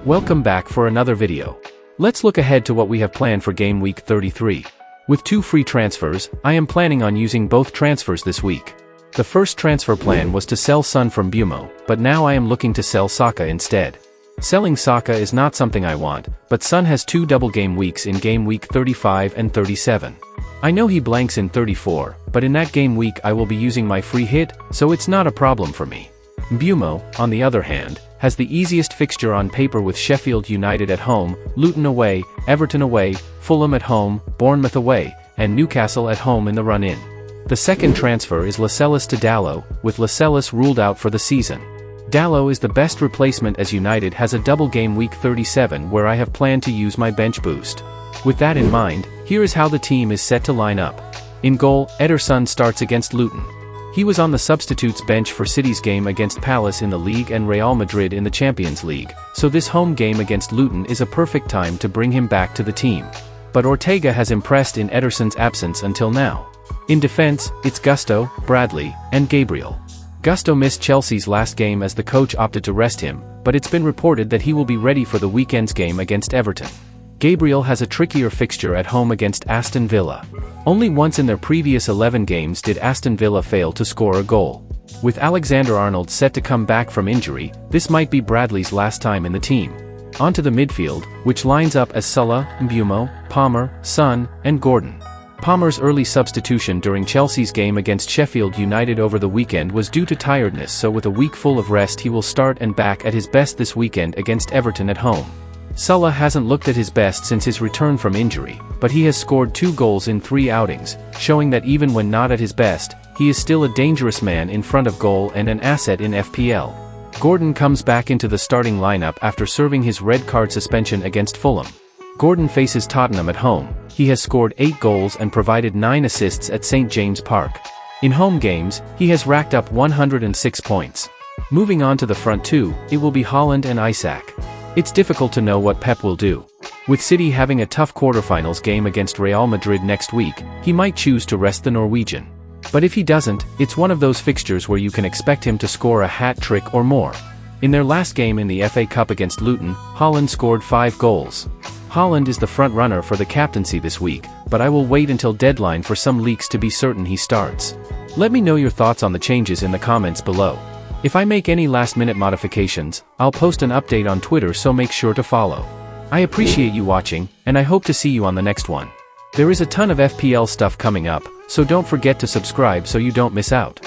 Welcome back for another video. Let's look ahead to what we have planned for Game Week 33. With 2 free transfers, I am planning on using both transfers this week. The first transfer plan was to sell Son from Bumo, but now I am looking to sell Saka instead. Selling Saka is not something I want, but Son has 2 double game weeks in Game Week 35 and 37. I know he blanks in 34, but in that game week I will be using my free hit, so it's not a problem for me. Bumo, on the other hand, has the easiest fixture on paper with Sheffield United at home, Luton away, Everton away, Fulham at home, Bournemouth away, and Newcastle at home in the run-in. The second transfer is Lascelles to Dalot, with Lascelles ruled out for the season. Dalot is the best replacement as United has a double game week 37 where I have planned to use my bench boost. With that in mind, here is how the team is set to line up. In goal, Ederson starts against Luton. He was on the substitutes bench for City's game against Palace in the league and Real Madrid in the Champions League, so this home game against Luton is a perfect time to bring him back to the team. But Ortega has impressed in Ederson's absence until now. In defense, it's Gusto, Bradley, and Gabriel. Gusto missed Chelsea's last game as the coach opted to rest him, but it's been reported that he will be ready for the weekend's game against Everton. Gabriel has a trickier fixture at home against Aston Villa. Only once in their previous 11 games did Aston Villa fail to score a goal. With Alexander-Arnold set to come back from injury, this might be Bradley's last time in the team. Onto the midfield, which lines up as Salah, Mbumo, Palmer, Son, and Gordon. Palmer's early substitution during Chelsea's game against Sheffield United over the weekend was due to tiredness, so with a week full of rest he will start and back at his best this weekend against Everton at home. Salah hasn't looked at his best since his return from injury, but he has scored 2 goals in 3 outings, showing that even when not at his best, he is still a dangerous man in front of goal and an asset in FPL. Gordon comes back into the starting lineup after serving his red card suspension against Fulham. Gordon faces Tottenham at home. He has scored 8 goals and provided 9 assists at St. James Park. In home games, he has racked up 106 points. Moving on to the front 2, it will be Haaland and Isak. It's difficult to know what Pep will do. With City having a tough quarterfinals game against Real Madrid next week, he might choose to rest the Norwegian. But if he doesn't, it's one of those fixtures where you can expect him to score a hat-trick or more. In their last game in the FA Cup against Luton, Haaland scored 5 goals. Haaland is the front-runner for the captaincy this week, but I will wait until deadline for some leaks to be certain he starts. Let me know your thoughts on the changes in the comments below. If I make any last-minute modifications, I'll post an update on Twitter, so make sure to follow. I appreciate you watching, and I hope to see you on the next one. There is a ton of FPL stuff coming up, so don't forget to subscribe so you don't miss out.